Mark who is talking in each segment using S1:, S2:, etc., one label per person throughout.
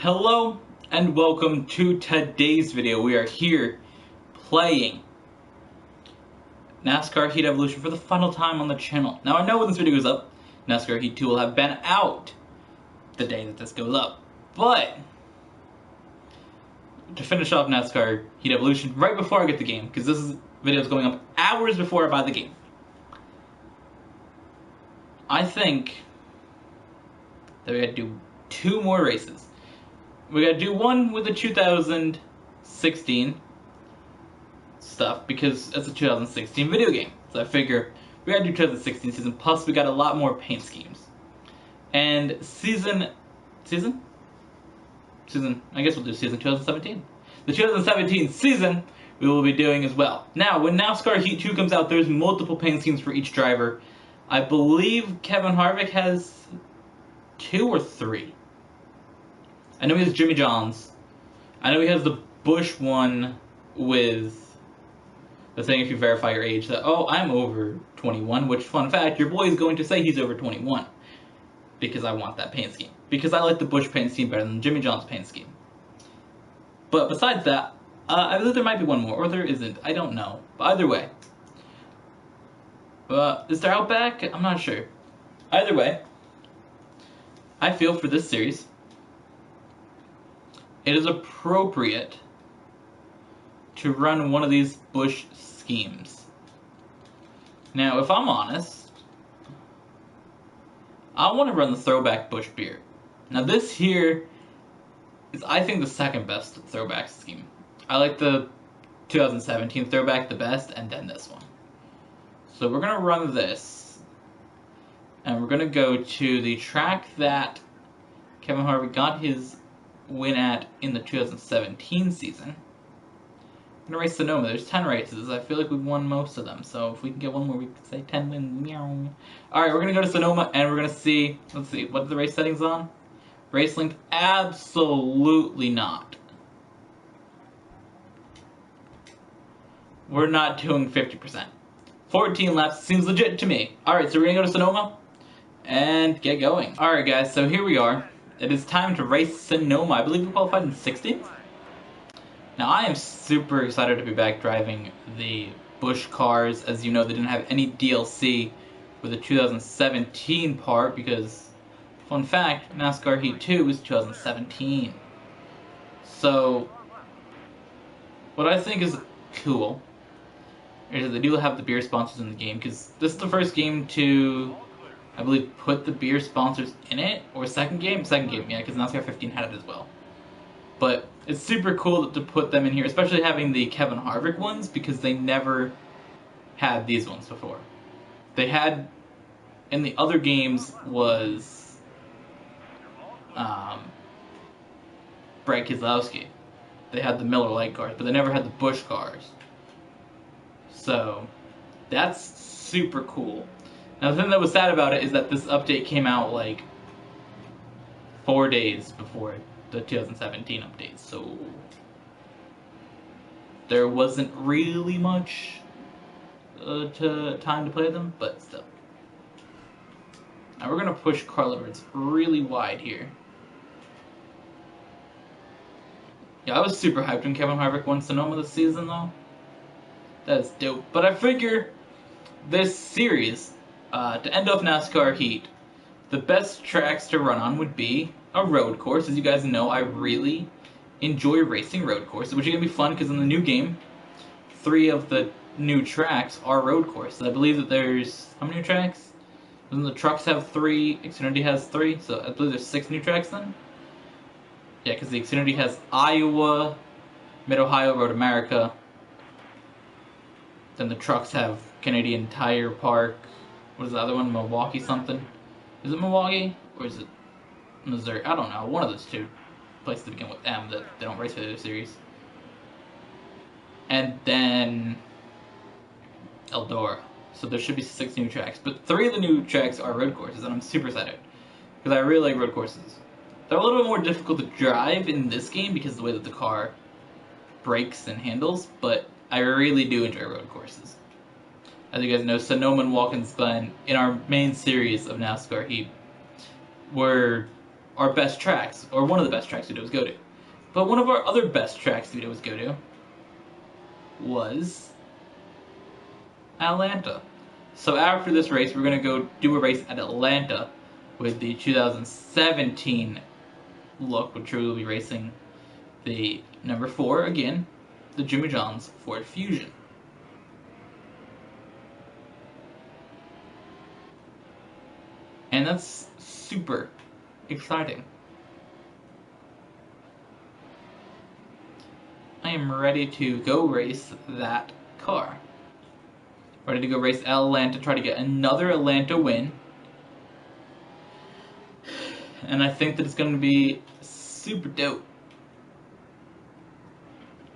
S1: Hello and welcome to today's video. We are here playing NASCAR Heat Evolution for the final time on the channel. Now I know when this video goes up, NASCAR Heat 2 will have been out the day that this goes up. But to finish off NASCAR Heat Evolution right before I get the game, because this video is going up hours before I buy the game, I think that we gotta do 2 more races. We gotta do one with the 2016 stuff because it's a 2016 video game. So I figure we gotta do 2016 season, plus we got a lot more paint schemes. And season, I guess we'll do season 2017. The 2017 season we will be doing as well. Now, when NASCAR Heat 2 comes out, there's multiple paint schemes for each driver. I believe Kevin Harvick has 2 or 3. I know he has Jimmy John's. I know he has the Bush one with the thing if you verify your age that, oh, I'm over 21, which, fun fact, your boy is going to say he's over 21. Because I want that paint scheme. Because I like the Bush paint scheme better than Jimmy John's paint scheme. But besides that, I believe there might be one more, or there isn't. I don't know. But either way. Is there Outback? I'm not sure. Either way, I feel for this series, it is appropriate to run one of these Bush schemes. Now, if I'm honest, I want to run the throwback Bush beer. Now, this here is, I think, the second best throwback scheme. I like the 2017 throwback the best, and then this one. So we're going to run this, and we're going to go to the track that Kevin Harvick got his win at in the 2017 season. I'm going to race Sonoma. There's 10 races. I feel like we've won most of them, so if we can get one more, we can say 10 wins. Meow. Alright, we're going to go to Sonoma, and we're going to see, let's see, what are the race settings on? Race length? Absolutely not. We're not doing 50%. 14 laps seems legit to me. Alright, so we're going to go to Sonoma and get going. Alright guys, so here we are. It is time to race Sonoma. I believe we qualified in 16th. Now I am super excited to be back driving the Bush cars. As you know, they didn't have any DLC for the 2017 part because, fun fact, NASCAR Heat 2 was 2017. So, what I think is cool is that they do have the beer sponsors in the game, because this is the first game to, I believe, put the beer sponsors in it, or second game, yeah, because NASCAR 15 had it as well. But it's super cool to put them in here, especially having the Kevin Harvick ones, because they never had these ones before. They had, in the other games, was Brad Keselowski. They had the Miller Lite cars, but they never had the Bush cars. So, that's super cool. Now, the thing that was sad about it is that this update came out like 4 days before the 2017 update, so there wasn't really much time to play them, but still. Now we're gonna push Carl Edwards really wide here. Yeah, I was super hyped when Kevin Harvick won Sonoma this season, though. That's dope. But I figure this series, to end off NASCAR Heat, the best tracks to run on would be a road course. As you guys know, I really enjoy racing road courses, which is going to be fun because in the new game, 3 of the new tracks are road courses. I believe that there's, how many new tracks? Doesn't the trucks have 3, Xfinity has 3, so I believe there's 6 new tracks then? Yeah, because the Xfinity has Iowa, Mid-Ohio, Road America. Then the trucks have Canadian Tire Park. What is the other one? Milwaukee something? Is it Milwaukee? Or is it Missouri? I don't know. One of those 2 places to begin with M that they don't race for the series. And then Eldora. So there should be 6 new tracks. But 3 of the new tracks are road courses, and I'm super excited. Because I really like road courses. They're a little bit more difficult to drive in this game because of the way that the car brakes and handles, but I really do enjoy road courses. As you guys know, Sonoma and Watkins Glen, in our main series of NASCAR Heat, were our best tracks, or one of the best tracks we'd always go to. But one of our other best tracks we'd always go to was Atlanta. So after this race, we're going to go do a race at Atlanta with the 2017 look, which we will be racing the number 4 again, the Jimmy John's Ford Fusion. And that's super exciting. I am ready to go race that car. Ready to go race Atlanta, try to get another Atlanta win. And I think that it's going to be super dope.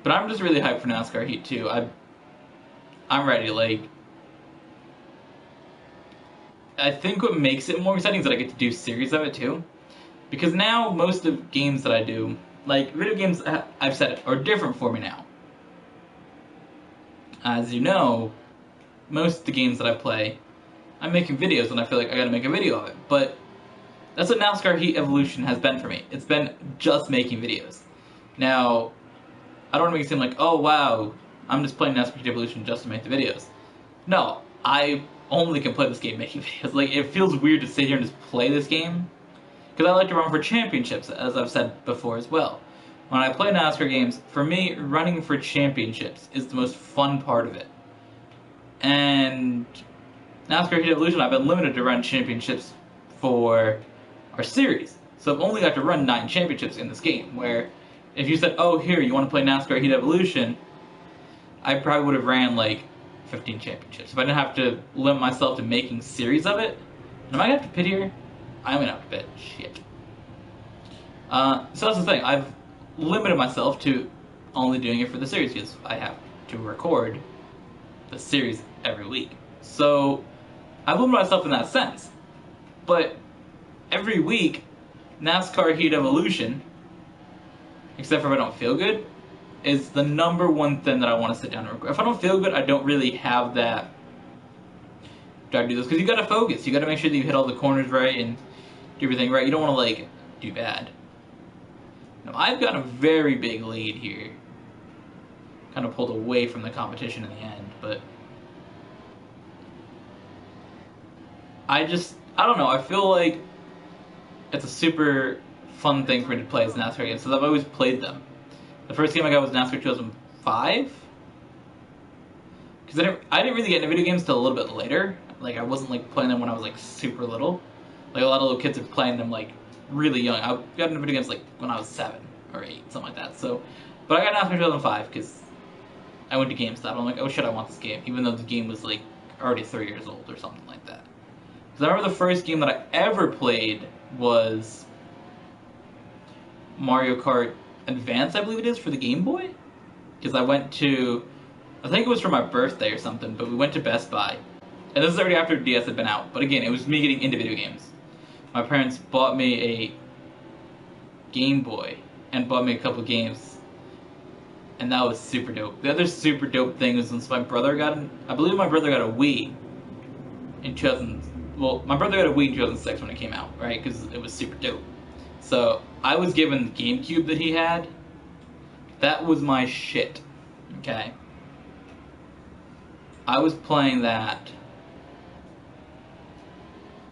S1: But I'm just really hyped for NASCAR Heat 2. I'm ready. Like, I think what makes it more exciting is that I get to do series of it too. Because now most of games that I do, like video games, I've said it, are different for me now. As you know, most of the games that I play, I'm making videos and I feel like I gotta make a video of it. But that's what NASCAR Heat Evolution has been for me. It's been just making videos. Now, I don't want to make it seem like, oh wow, I'm just playing NASCAR Heat Evolution just to make the videos. No, I only can play this game making videos. Like, it feels weird to sit here and just play this game. Because I like to run for championships, as I've said before as well. When I play NASCAR games, for me, running for championships is the most fun part of it. And NASCAR Heat Evolution, I've been limited to run championships for our series. So I've only got to run 9 championships in this game, where if you said, oh, here, you want to play NASCAR Heat Evolution, I probably would have ran like 15 championships. If I didn't have to limit myself to making series of it. And am I going to have to pit here? I'm going to have to pit. Shit. So that's the thing. I've limited myself to only doing it for the series because I have to record the series every week. So I've limited myself in that sense. But every week, NASCAR Heat Evolution, except for if I don't feel good, is the number one thing that I want to sit down and record. If I don't feel good, I don't really have that drive to do this, because you got to focus. You got to make sure that you hit all the corners right and do everything right. You don't want to, like, do bad. Now, I've got a very big lead here. Kind of pulled away from the competition in the end, but I don't know, I feel like it's a super fun thing for me to play as NASCAR games, because I've always played them. The first game I got was NASCAR 2005, because I didn't really get into video games till a little bit later. Like, I wasn't like playing them when I was like super little. Like, a lot of little kids are playing them like really young. I got into video games like when I was 7 or 8, something like that. So, but I got NASCAR 2005 because I went to GameStop. I'm like, oh shit, I want this game, even though the game was like already 3 years old or something like that. Because I remember the first game that I ever played was Mario Kart Advance, I believe it is, for the Game Boy. Because I went to, I think it was for my birthday or something, but we went to Best Buy. And this is already after DS had been out. But again, it was me getting into video games. My parents bought me a Game Boy and bought me a couple games. And that was super dope. The other super dope thing was once my brother got, I believe my brother got a Wii in 2000. Well, my brother got a Wii in 2006 when it came out, right? Because it was super dope. So I was given the GameCube that he had. That was my shit. Okay. I was playing that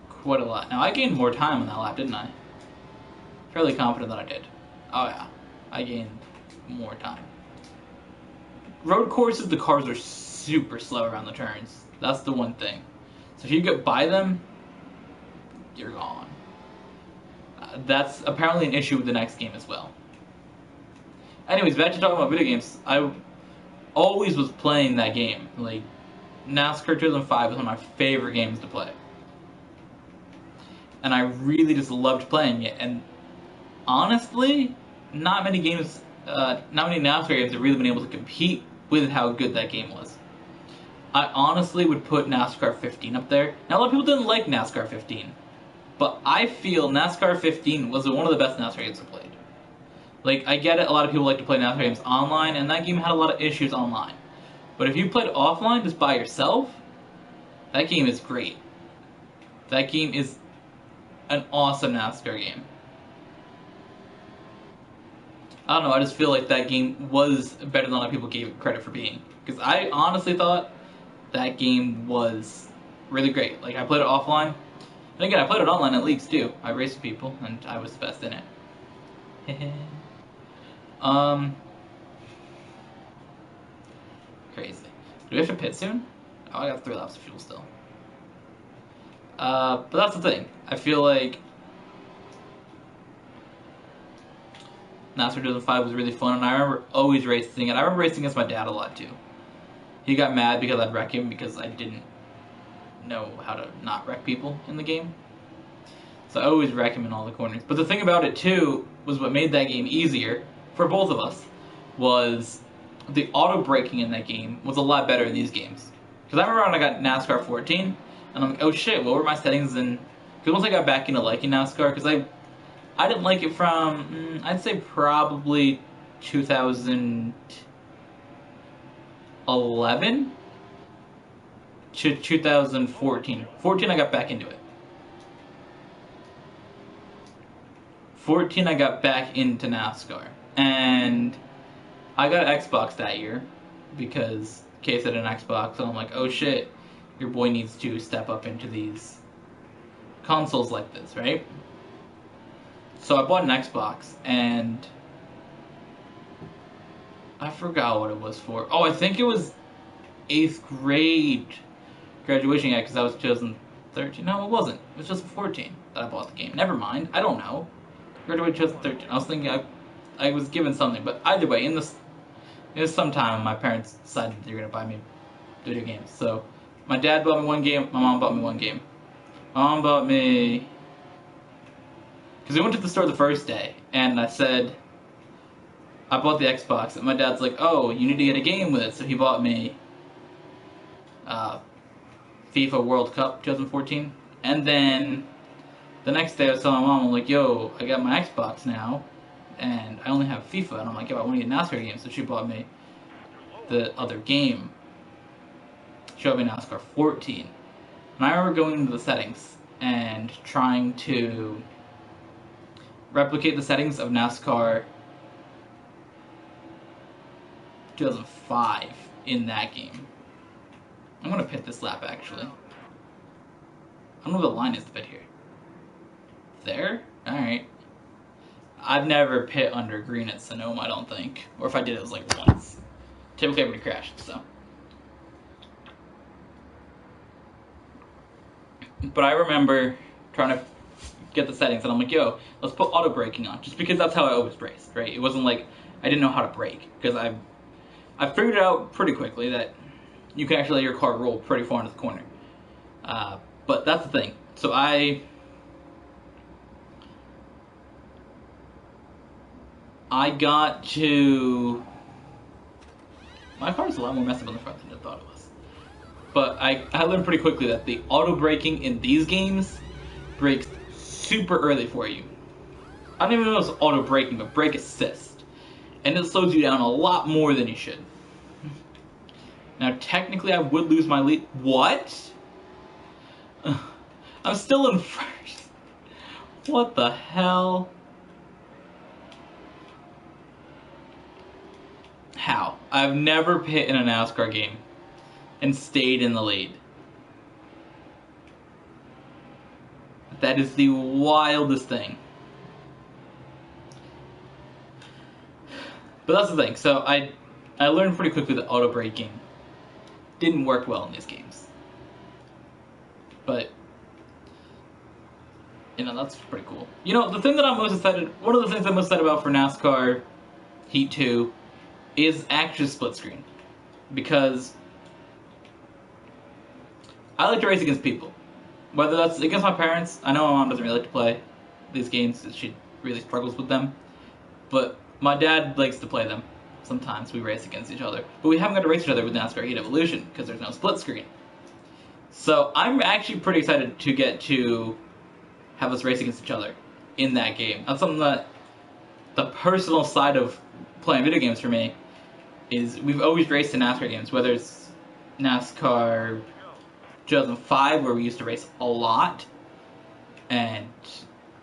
S1: quite a lot. Now I gained more time on that lap, didn't I? Fairly confident that I did. Oh yeah, I gained more time. Road courses, the cars are super slow around the turns. That's the one thing. So if you get by them, you're gone. That's apparently an issue with the next game as well. Anyways, back to talking about video games. I always was playing that game. Like, NASCAR 2005 was one of my favorite games to play. And I really just loved playing it. And honestly, not many NASCAR games have really been able to compete with how good that game was. I honestly would put NASCAR 15 up there. Now, a lot of people didn't like NASCAR 15. But I feel NASCAR 15 was one of the best NASCAR games I played. Like, I get it, a lot of people like to play NASCAR games online, and that game had a lot of issues online. But if you played offline just by yourself, that game is great. That game is an awesome NASCAR game. I don't know, I just feel like that game was better than a lot of people gave it credit for being. Because I honestly thought that game was really great. Like, I played it offline. And again, I played it online at leagues too. I raced with people, and I was the best in it. Crazy. Do we have to pit soon? Oh, I got 3 laps of fuel still. But that's the thing. I feel like NASCAR 2005 was really fun, and I remember always racing, and I remember racing against my dad a lot too. He got mad because I'd wreck him because I didn't know how to not wreck people in the game. So I always wreck him in all the corners. But the thing about it too was what made that game easier for both of us was the auto braking in that game was a lot better in these games. Because I remember when I got NASCAR 14, and I'm like, oh shit, what were my settings? And because once I got back into liking NASCAR, because I didn't like it from, I'd say probably 2011 to 2014. 14 I got back into it. 14 I got back into NASCAR. And I got an Xbox that year because Case had an Xbox, and I'm like, oh shit, your boy needs to step up into these consoles like this, right? So I bought an Xbox, and I forgot what it was for. Oh, I think it was 8th grade graduation year, because that was 2013. No, it wasn't. It was just 14 that I bought the game. Never mind. I don't know. Graduated 2013. I was thinking I was given something, but either way, in this sometime my parents decided they were gonna buy me video games. So my dad bought me one game. My mom bought me one game. My mom bought me. Because we went to the store the first day, and I said, I bought the Xbox, and my dad's like, oh, you need to get a game with it, so he bought me FIFA World Cup 2014, and then the next day I was telling my mom, I'm like, yo, I got my Xbox now, and I only have FIFA, and I'm like, yo, I want to get NASCAR games, so she bought me the other game. She bought me NASCAR 14, and I remember going into the settings and trying to replicate the settings of NASCAR 2005 in that game. I'm gonna pit this lap actually. I don't know what the line is to pit here. There? Alright. I've never pit under green at Sonoma, I don't think. Or if I did, it was like once. Typically everybody crashed, so. But I remember trying to get the settings, and I'm like, yo, let's put auto braking on, just because that's how I always raced, right? It wasn't like I didn't know how to brake, because I figured it out pretty quickly that you can actually let your car roll pretty far into the corner. But that's the thing. So I got to... My car's a lot more messed up on the front than I thought it was. But I learned pretty quickly that the auto braking in these games brakes super early for you. I don't even know if it's auto braking, but brake assist. And it slows you down a lot more than you should. Now, technically, I would lose my lead. What? I'm still in first. What the hell? How? I've never pit in a NASCAR game and stayed in the lead. That is the wildest thing. But that's the thing. So I learned pretty quickly that auto braking didn't work well in these games. But you know, that's pretty cool. You know, the thing that I'm most excited, one of the things I'm most excited about for NASCAR Heat 2 is actually split screen. Because I like to race against people. Whether that's against my parents, I know my mom doesn't really like to play these games, she really struggles with them. But my dad likes to play them. Sometimes we race against each other. But we haven't got to race each other with NASCAR Heat Evolution, because there's no split screen. So I'm actually pretty excited to get to have us race against each other in that game. That's something that the personal side of playing video games for me is we've always raced in NASCAR games, whether it's NASCAR 2005 where we used to race a lot, and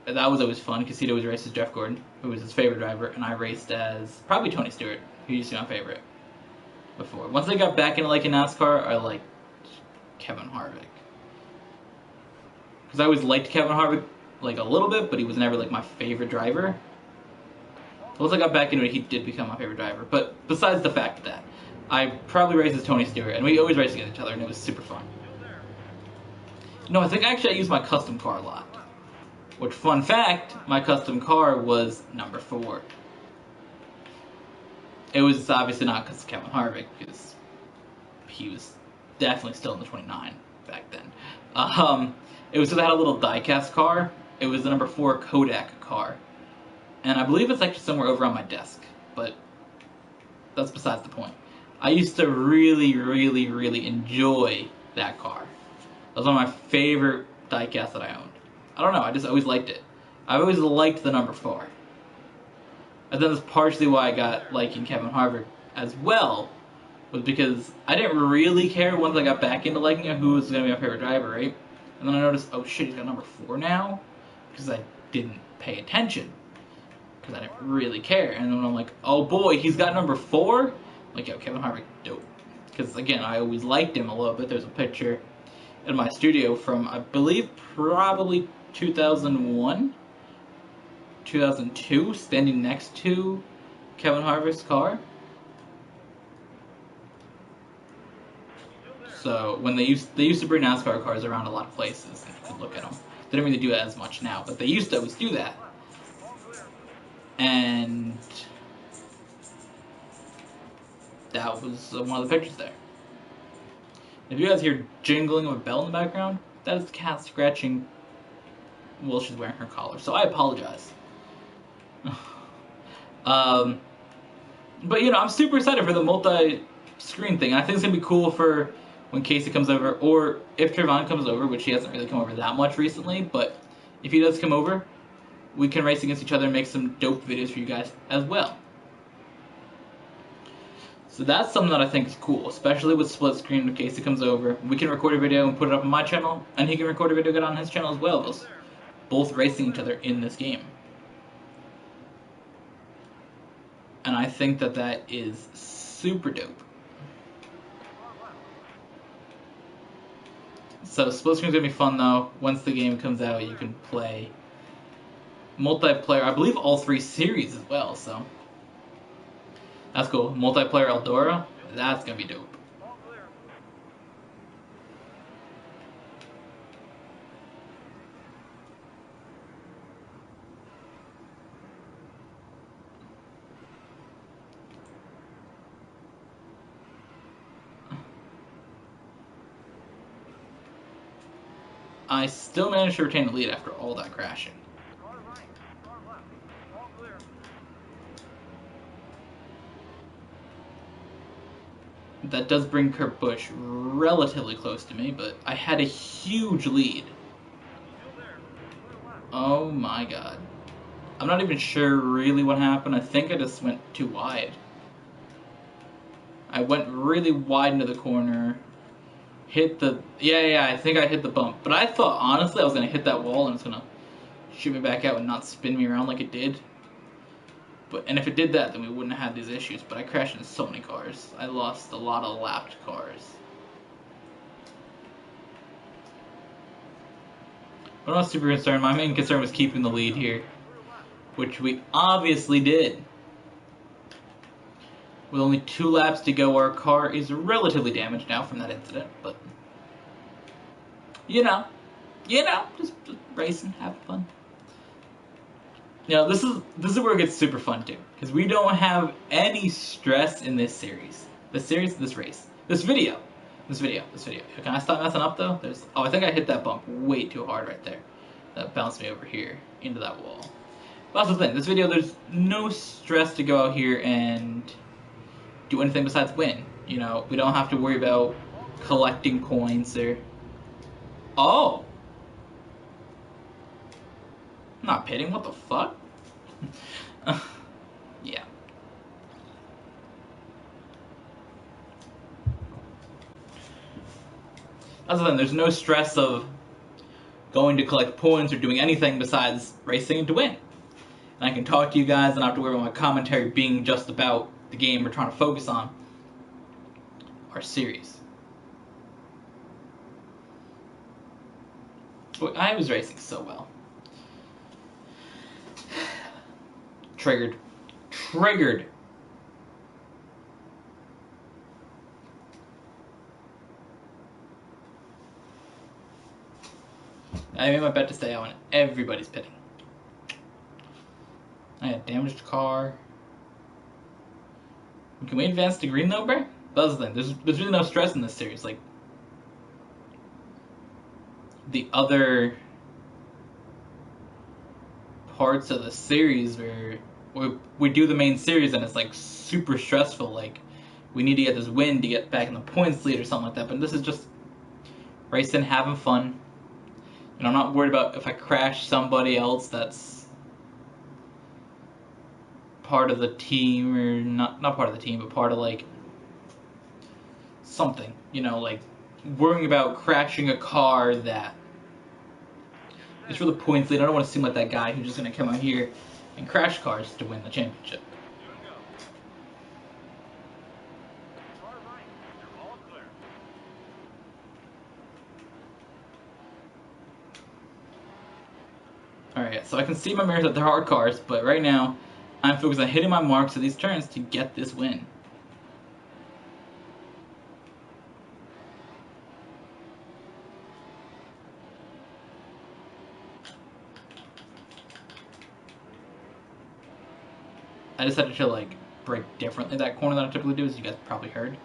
S1: that was always fun because he'd always race as Jeff Gordon, who was his favorite driver, and I raced as probably Tony Stewart, who used to be my favorite before. Once I got back into liking NASCAR, I liked Kevin Harvick. Because I always liked Kevin Harvick like a little bit, but he was never like my favorite driver. Once I got back into it, he did become my favorite driver. But besides the fact that I probably raced as Tony Stewart, and we always raced against each other, and it was super fun. No, I think actually I used my custom car a lot. Which, fun fact, my custom car was number 4. It was obviously not because of Kevin Harvick, because he was definitely still in the 29 back then. It was because I had a little diecast car. It was the number 4 Kodak car. And I believe it's actually somewhere over on my desk, but that's besides the point. I used to really, really, really enjoy that car. That was one of my favorite diecasts that I owned. I don't know, I just always liked it. I've always liked the number 4. And then that's partially why I got liking Kevin Harvick as well, was because I didn't really care once I got back into liking him who was going to be my favorite driver, right? And then I noticed, oh shit, he's got number 4 now? Because I didn't pay attention. Because I didn't really care. And then I'm like, oh boy, he's got number 4? Like, yo, Kevin Harvick, dope. Because again, I always liked him a little bit. There's a picture in my studio from, I believe, probably 2001, 2002, standing next to Kevin Harvick's car. So when they used to bring NASCAR cars around a lot of places, and you could look at them. They don't really do that as much now, but they used to always do that. And that was one of the pictures there. If you guys hear jingling of a bell in the background, that is the cat scratching while she's wearing her collar. So I apologize. But you know, I'm super excited for the multi-screen thing. I think it's gonna be cool for when Casey comes over, or if Trevon comes over, which he hasn't really come over that much recently. But if he does come over, we can race against each other and make some dope videos for you guys as well. So that's something that I think is cool, especially with split screen. In case he comes over, we can record a video and put it up on my channel, and he can record a video and get on his channel as well. Us both racing each other in this game. And I think that that is super dope. So split screen's gonna be fun though. Once the game comes out, you can play multiplayer. I believe all 3 series as well, so that's cool. Multiplayer Eldora, that's gonna be dope. I still managed to retain the lead after all that crashing. That does bring Kurt Busch relatively close to me, but I had a huge lead. Oh my god. I'm not even sure really what happened. I think I just went too wide. I went really wide into the corner. Hit the... Yeah, I think I hit the bump. But I thought, honestly, I was going to hit that wall and it's going to shoot me back out and not spin me around like it did. And if it did that, then we wouldn't have had these issues. But I crashed into so many cars. I lost a lot of lapped cars. But I'm not super concerned. My main concern was keeping the lead here, which we obviously did. With only 2 laps to go, our car is relatively damaged now from that incident, but you know, just racing, having fun. You know, this is where it gets super fun too, because we don't have any stress in this series. This race. This video. Can I stop messing up though? Oh, I think I hit that bump way too hard right there. That bounced me over here into that wall. But that's the thing. This video, there's no stress to go out here and do anything besides win. You know, we don't have to worry about collecting points or... Oh! I'm not pitting, what the fuck? Yeah. That's the thing, there's no stress of going to collect points or doing anything besides racing to win. And I can talk to you guys and not have to worry about my commentary being just about the game we're trying to focus on, our series. I was racing so well. Triggered. I made my bet to stay out when everybody's pitting. I had damaged car. Can we advance to green though, bro? That's the thing. There's really no stress in this series. Like the other parts of the series where we do the main series and it's like super stressful. Like we need to get this win to get back in the points lead or something like that. But this is just racing, having fun. And I'm not worried about if I crash somebody else that's part of the team or not part of the team, but part of like something, you know, like worrying about crashing a car that is for the points lead. I don't want to seem like that guy who's just going to come out here and crash cars to win the championship. Alright, so I can see my mirrors that there are cars, but right now I'm focused on hitting my marks of these turns to get this win. I decided to like brake differently that corner than I typically do, as you guys probably heard.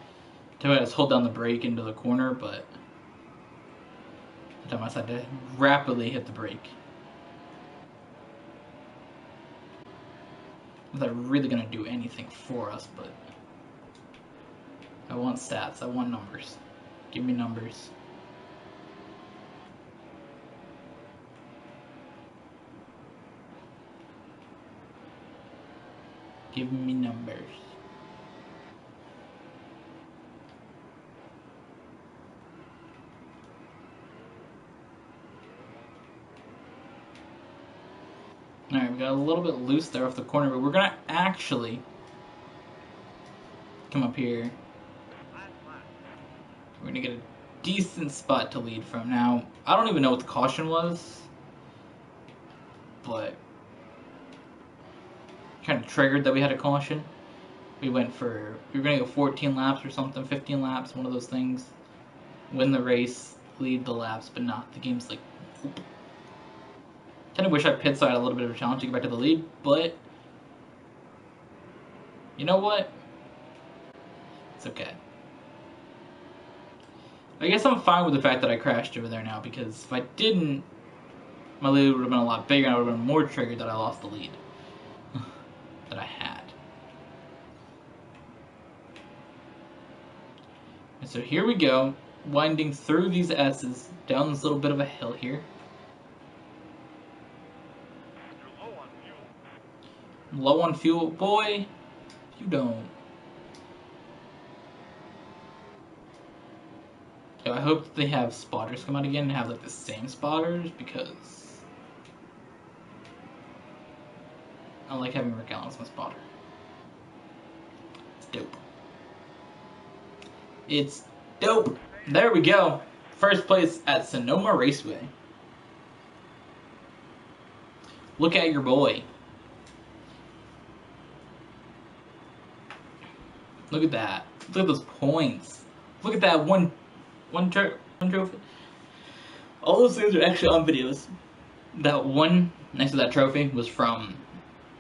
S1: Typically I just hold down the brake into the corner, but this time I decided to rapidly hit the brake. Not really gonna do anything for us, but I want stats, I want numbers. Give me numbers. Give me numbers. Alright, we got a little bit loose there off the corner, but we're gonna actually come up here. We're gonna get a decent spot to lead from. Now, I don't even know what the caution was, but kind of triggered that we had a caution. We were gonna go 14 laps or something, 15 laps, one of those things. Win the race, lead the laps, but not. The game's like, whoop. Kind of wish I pit so I had a little bit of a challenge to get back to the lead, but you know what? It's okay. I guess I'm fine with the fact that I crashed over there now, because if I didn't, my lead would have been a lot bigger and I would have been more triggered that I lost the lead that I had. And so here we go, winding through these S's, down this little bit of a hill here. Low on fuel, boy, you don't. I hope that they have spotters come out again and have like the same spotters, because I like having Rick Allen as my spotter. It's dope. It's dope. There we go. First place at Sonoma Raceway. Look at your boy. Look at that. Look at those points. Look at that one trophy. All those things are actually on videos. That one next to that trophy was from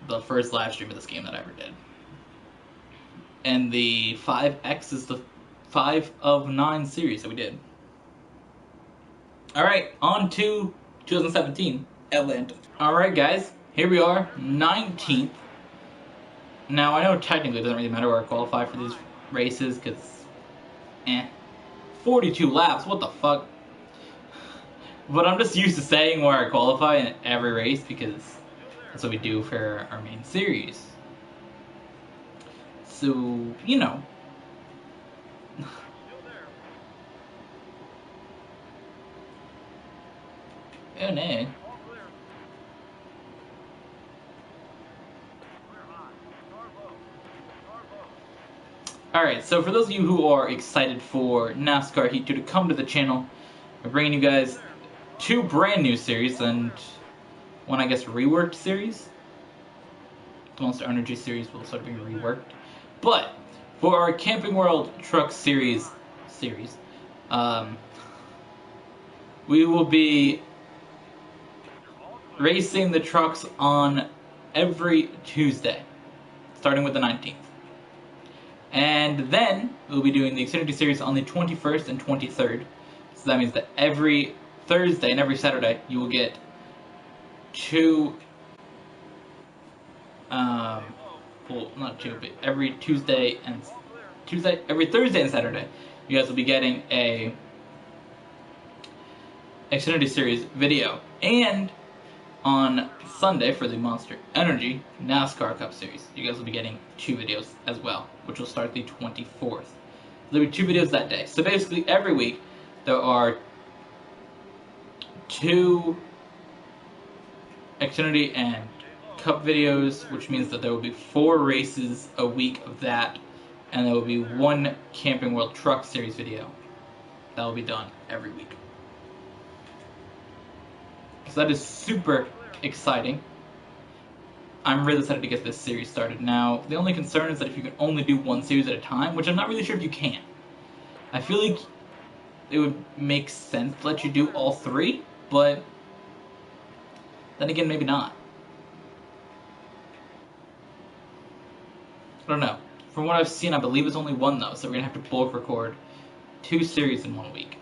S1: the first live stream of this game that I ever did. And the 5X is the 5 of 9 series that we did. Alright, on to 2017 Atlanta. Alright guys, here we are, 19th. Now I know technically it doesn't really matter where I qualify for these races, because 42 laps, what the fuck? But I'm just used to saying where I qualify in every race, because that's what we do for our main series. So, you know. Alright, so for those of you who are excited for NASCAR Heat 2 to come to the channel, we're bringing you guys 2 brand new series and one, I guess, reworked series. The Monster Energy series will start being reworked. But for our Camping World Truck series, we will be racing the trucks on every Tuesday, starting with the 19th. And then we'll be doing the Xfinity Series on the 21st and 23rd. So that means that every Thursday and every Saturday you will get 2, well, not 2, but every Thursday and Saturday, you guys will be getting a Xfinity Series video. And on Sunday for the Monster Energy NASCAR Cup Series, you guys will be getting 2 videos as well, which will start the 24th. There'll be 2 videos that day. So basically every week there are 2 Xfinity and Cup videos, which means that there will be 4 races a week of that, and there will be 1 Camping World Truck Series video that will be done every week. So that is super exciting. I'm really excited to get this series started. Now, the only concern is that if you can only do 1 series at a time, which I'm not really sure if you can. I feel like it would make sense to let you do all 3, but then again, maybe not. I don't know. From what I've seen, I believe it's only 1 though, so we're gonna have to both record 2 series in 1 week.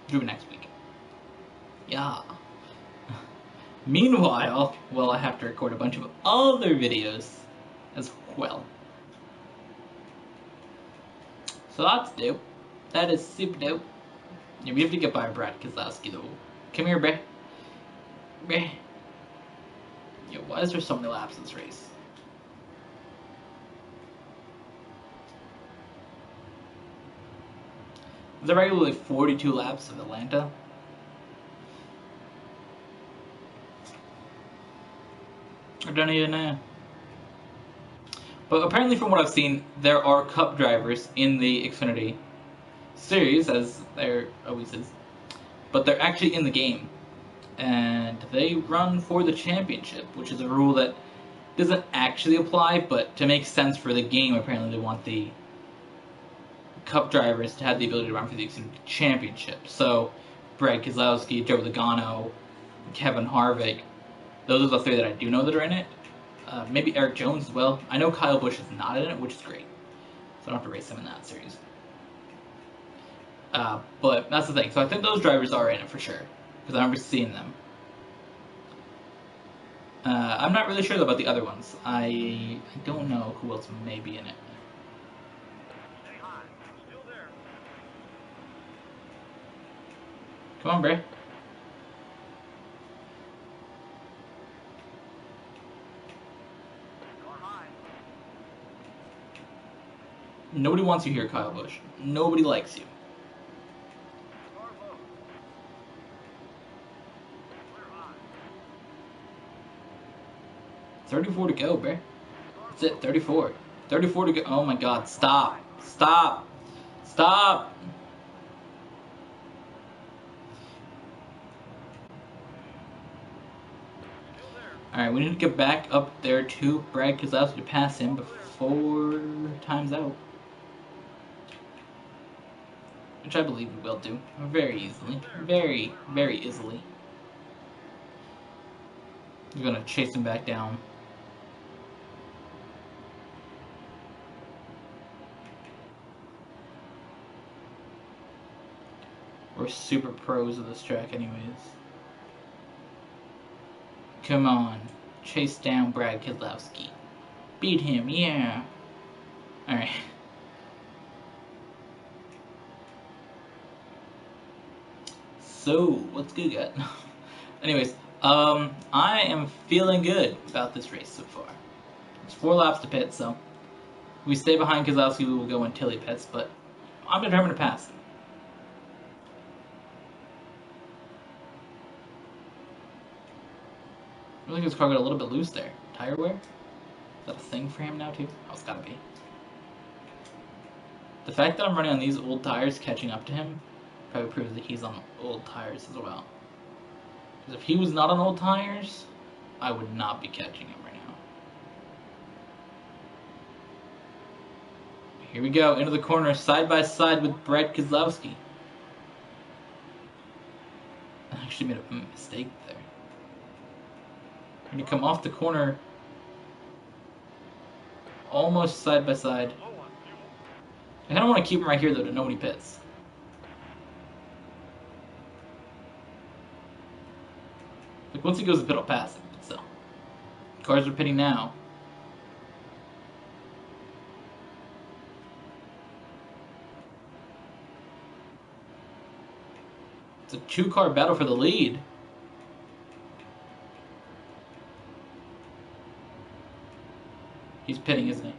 S1: Do it next week. Yeah. Meanwhile, well, I have to record a bunch of other videos as well. So that's dope. That is super dope. Yeah, we have to get by Brad Keselowski though. Come here, bruh. Bruh. Yo, why is there so many laps in this race? Is there regularly 42 laps of Atlanta? I don't even know. But apparently from what I've seen, there are Cup drivers in the Xfinity series, as there always is. But they're actually in the game. And they run for the championship, which is a rule that doesn't actually apply, but to make sense for the game, apparently they want the Cup drivers to have the ability to run for the Xfinity championship. So, Brad Keselowski, Joe Logano, Kevin Harvick, those are the 3 that I do know that are in it. Maybe Eric Jones as well. I know Kyle Busch is not in it, which is great. So I don't have to race him in that series. But that's the thing. So I think those drivers are in it for sure, because I remember seeing them. I'm not really sure though about the other ones. I don't know who else may be in it. Come on, Bray. Nobody wants you here, Kyle Busch. Nobody likes you. $34 to go, bruh. That's it, 34. 34 to go. Oh my god, stop. Stop. Stop. Alright, we need to get back up there to Brad Keselowski to pass him before time's out. Which I believe we will do. Very easily. Very, very easily. We're gonna chase him back down. We're super pros of this track anyways. Come on. Chase down Brad Keselowski. Beat him, yeah. Alright. So, what's good, guys? Anyways, I am feeling good about this race so far. It's 4 laps to pit, so if we stay behind Keselowski, we will go until he pits, but I'm determined to pass him. I think his car got a little bit loose there. Tire wear? Is that a thing for him now, too? Oh, it's gotta be. The fact that I'm running on these old tires catching up to him probably proves that he's on old tires as well. Because if he was not on old tires, I would not be catching him right now. Here we go, into the corner, side by side with Brad Keselowski. I actually made a mistake there. I'm going to come off the corner almost side by side. I kind of want to keep him right here though to know when he pits. Like once he goes to pit, I'll pass him, but still. Cars are pitting now. It's a 2-car battle for the lead. He's pitting, isn't he?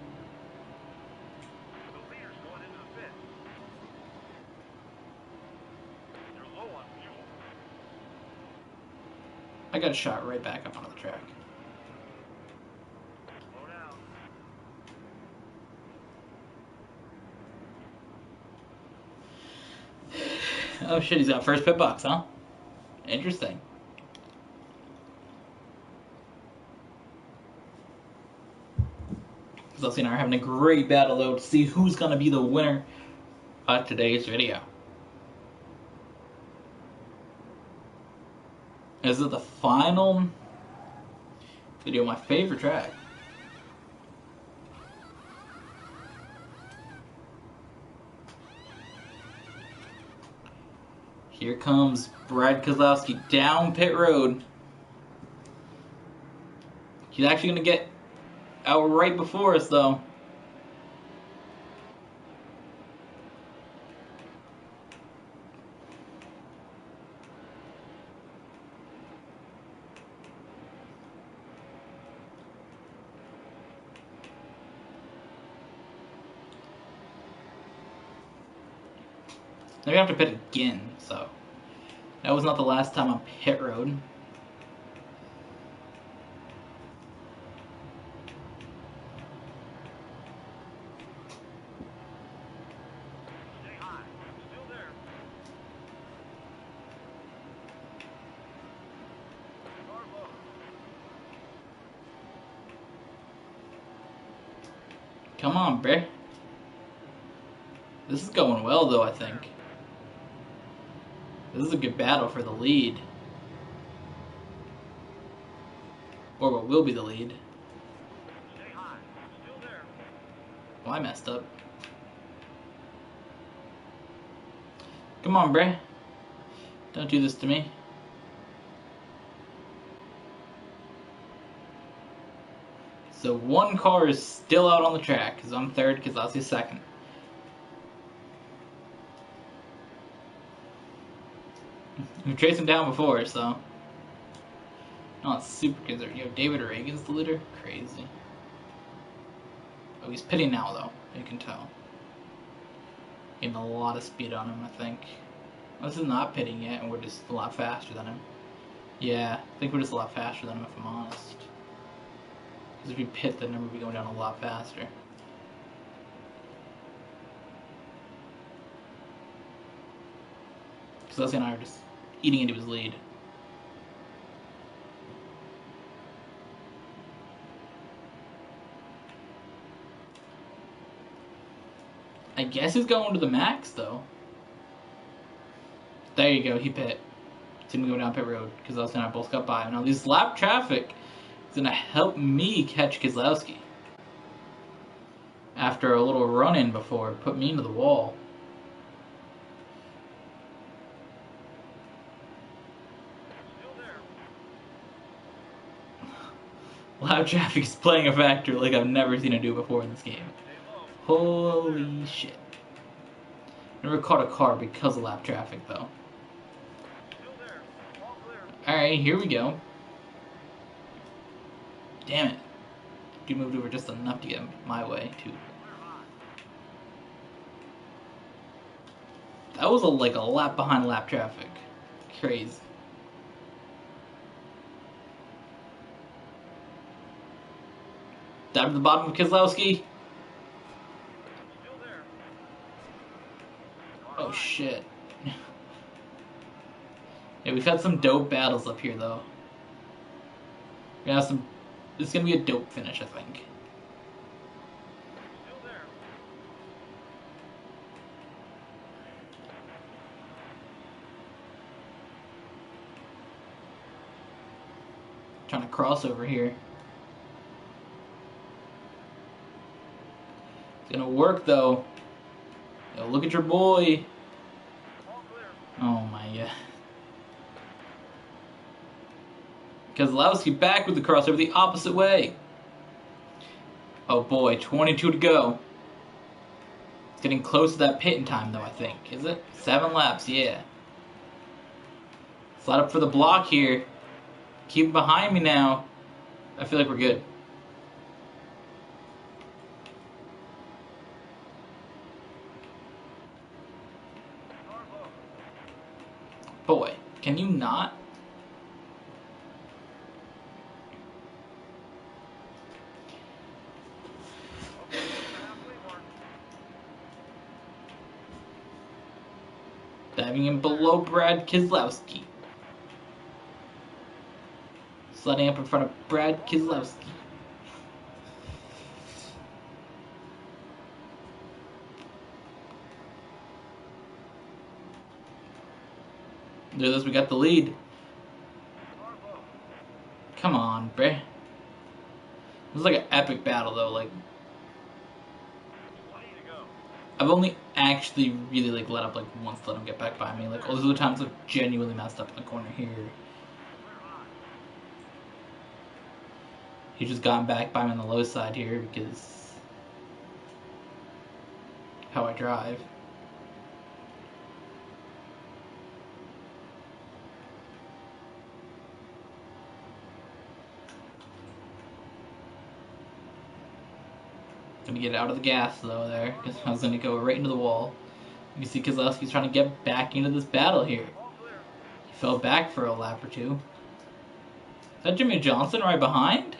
S1: I got shot right back up onto the track. Oh shit, he's got first pit box, huh? Interesting. Keselowski and I are having a great battle though to see who's going to be the winner of today's video. This is the final video of my favorite track. Here comes Brad Keselowski down pit road. He's actually going to get out right before us though. Now we have to pit again, so that was not the last time on pit road. Come on, bruh. This is going well, though, I think. This is a good battle for the lead. Or what will be the lead. Well, I messed up. Come on, bruh. Don't do this to me. So one car is still out on the track, because I'm third, Keselowski's second. We've chased him down before, so not super concerned. You know, David Reagan's the leader? Crazy. Oh, he's pitting now, though. You can tell. Getting a lot of speed on him, I think. This is not pitting yet, and we're just a lot faster than him. Yeah, I think we're just a lot faster than him, if I'm honest. Because if we pit, the number would be going down a lot faster. Keselowski and I are just eating into his lead. I guess he's going to the max, though. There you go, he pit. He's going to go down pit road. Keselowski and I both got by. Now, this lap traffic is going to help me catch Keselowski. After a little run-in before, put me into the wall. Loud traffic is playing a factor like I've never seen it do before in this game. Holy shit. Never caught a car because of lap traffic, though. Alright, here we go. Damn it. Dude moved over just enough to get my way, too. That was like a lap behind lap traffic. Crazy. Down to the bottom of Keselowski. Oh shit. Yeah, we've had some dope battles up here though. We're gonna have some. It's gonna be a dope finish, I think. Trying to cross over here. It's gonna work though. Yo, look at your boy. Oh my god. Kozlowski back with the crossover the opposite way. Oh boy, 22 to go. It's getting close to that pitting time though, I think. Is it? 7 laps, yeah. Slide up for the block here. Keep it behind me now. I feel like we're good. Boy, can you not? Diving in below Brad Keselowski. Sliding up in front of Brad Keselowski. Do this, we got the lead. Come on, bruh. This is like an epic battle though, like I've only actually really like let up like once to let him get back by me. Like all those other times I've genuinely messed up in the corner here. He's just gotten back by me on the low side here because how I drive. Gonna get out of the gas though there, because I was gonna go right into the wall. You see Keselowski's trying to get back into this battle here. He fell back for a lap or two. Is that Jimmy Johnson right behind?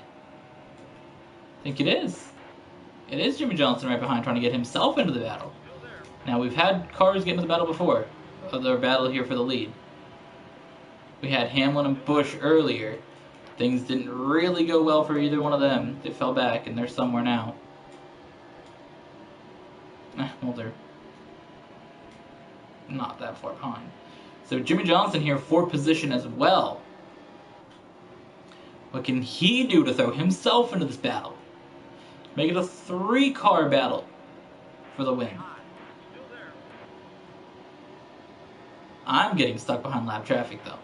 S1: I think it is. It is Jimmy Johnson right behind trying to get himself into the battle. Now we've had cars get into the battle before. Their battle here for the lead. We had Hamlin and Busch earlier. Things didn't really go well for either one of them. They fell back and they're somewhere now. Well, they're not that far behind. So Jimmy Johnson here for position as well. What can he do to throw himself into this battle? Make it a 3-car battle for the win. I'm getting stuck behind lap traffic though.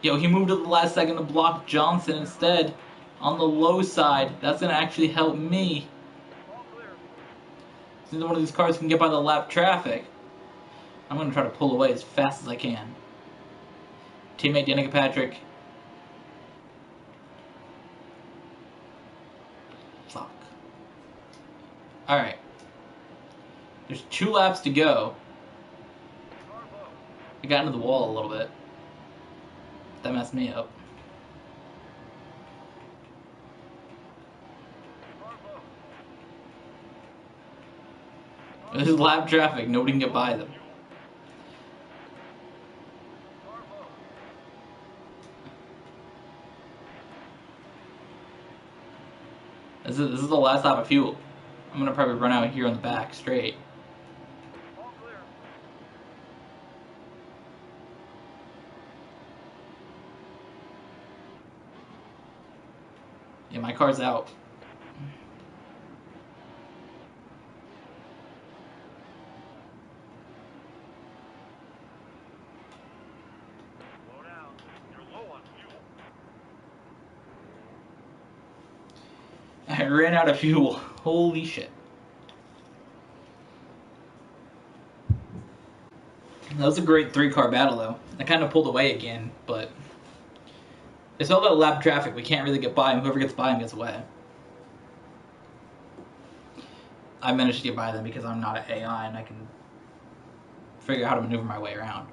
S1: Yo, he moved at the last second to block Johnson instead on the low side. That's going to actually help me. Neither one of these cars can get by the lap traffic. I'm going to try to pull away as fast as I can. Teammate Danica Patrick. Fuck. Alright. There's 2 laps to go. I got into the wall a little bit. That messed me up. This is lap traffic. Nobody can get by them. This is the last lap of fuel. I'm going to probably run out here on the back straight. Yeah, my car's out. I ran out of fuel. Holy shit. That was a great 3-car battle though. I kind of pulled away again, but it's all about lap traffic. We can't really get by him. Whoever gets by him gets away. I managed to get by them because I'm not an AI and I can figure out how to maneuver my way around.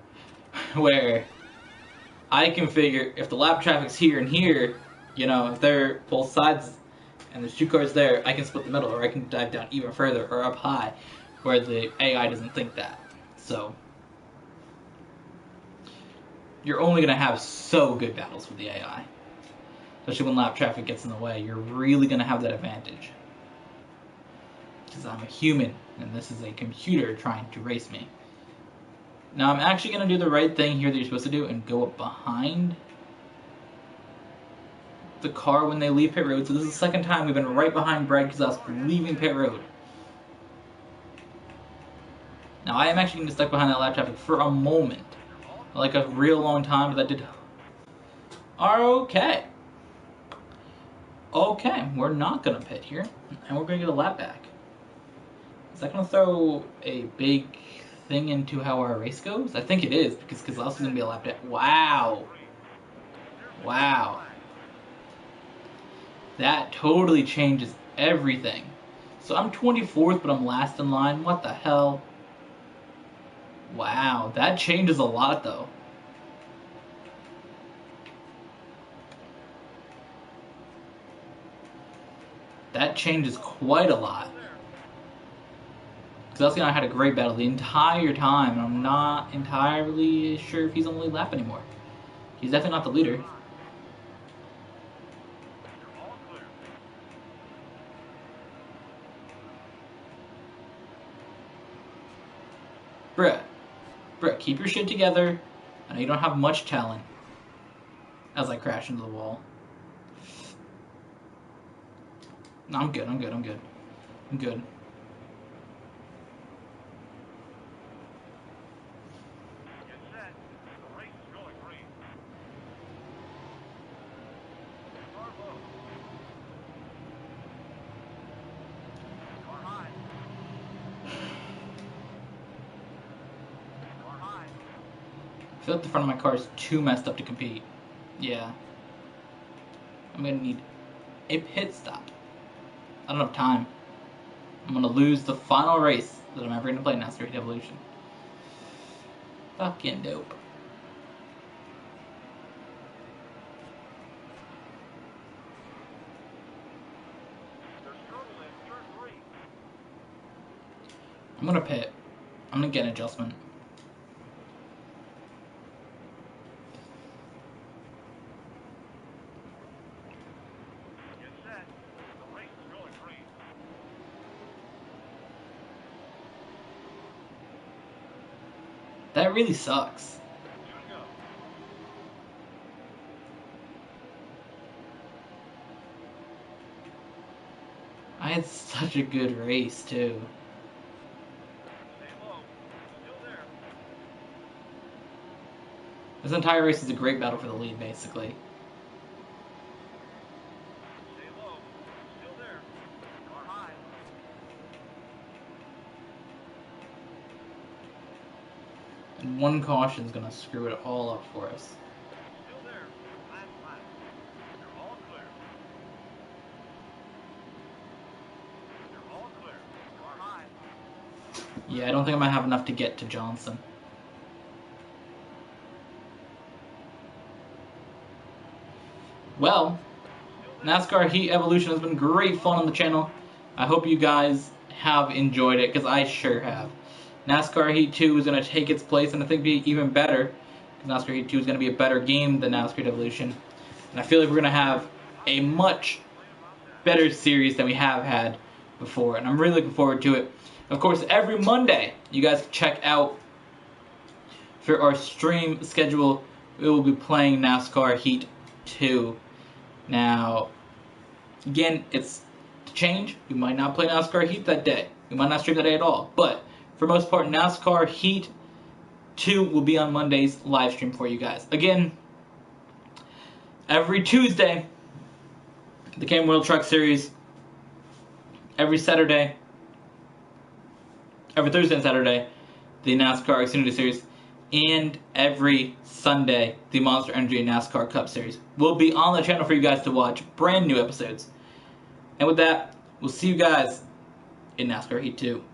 S1: Where I can figure if the lap traffic's here and here, you know, if they're both sides and there's 2 cars there, I can split the middle, or I can dive down even further or up high, where the AI doesn't think that. So you're only going to have so good battles with the AI. Especially when lap traffic gets in the way. You're really going to have that advantage. Because I'm a human, and this is a computer trying to race me. Now I'm actually going to do the right thing here that you're supposed to do and go up behind the car when they leave pit road. So this is the second time we've been right behind Brad because I was leaving pit road. Now I am actually going to stick behind that lap traffic for a moment. Like a real long time, but that did... Okay. Okay, we're not going to pit here. And we're going to get a lap back. Is that going to throw a big thing into how our race goes? I think it is, because Kezlowski's going to be a lap back. Wow. Wow. That totally changes everything. So I'm 24th, but I'm last in line. What the hell? Wow, that changes a lot, though. That changes quite a lot. Kezlowski and I had a great battle the entire time, and I'm not entirely sure if he's on the lead lap anymore. He's definitely not the leader. Bruh, keep your shit together. I know you don't have much talent. As I crash into the wall. No, I'm good. I'm good. I feel like the front of my car is too messed up to compete. Yeah. I'm gonna need a pit stop. I don't have time. I'm gonna lose the final race that I'm ever gonna play in Nascar Heat Evolution. Fucking dope. I'm gonna pit. I'm gonna get an adjustment. That really sucks. I had such a good race, too. This entire race is a great battle for the lead, basically. And one caution is going to screw it all up for us. Yeah, I don't think I'm going to have enough to get to Johnson. Well, NASCAR Heat Evolution has been great fun on the channel. I hope you guys have enjoyed it, because I sure have. NASCAR Heat 2 is going to take its place, and I think be even better, because NASCAR Heat 2 is going to be a better game than NASCAR Heat Evolution. And I feel like we're going to have a much better series than we have had before, and I'm really looking forward to it. Of course, every Monday, you guys can check out for our stream schedule. We will be playing NASCAR Heat 2. Now, again, it's to change. We might not play NASCAR Heat that day. We might not stream that day at all. But for the most part, NASCAR Heat 2 will be on Monday's live stream for you guys. Again, every Tuesday, the Cam World Truck Series. Every Saturday, every Thursday and Saturday, the NASCAR Xfinity Series. And every Sunday, the Monster Energy NASCAR Cup Series will be on the channel for you guys to watch brand new episodes. And with that, we'll see you guys in NASCAR Heat 2.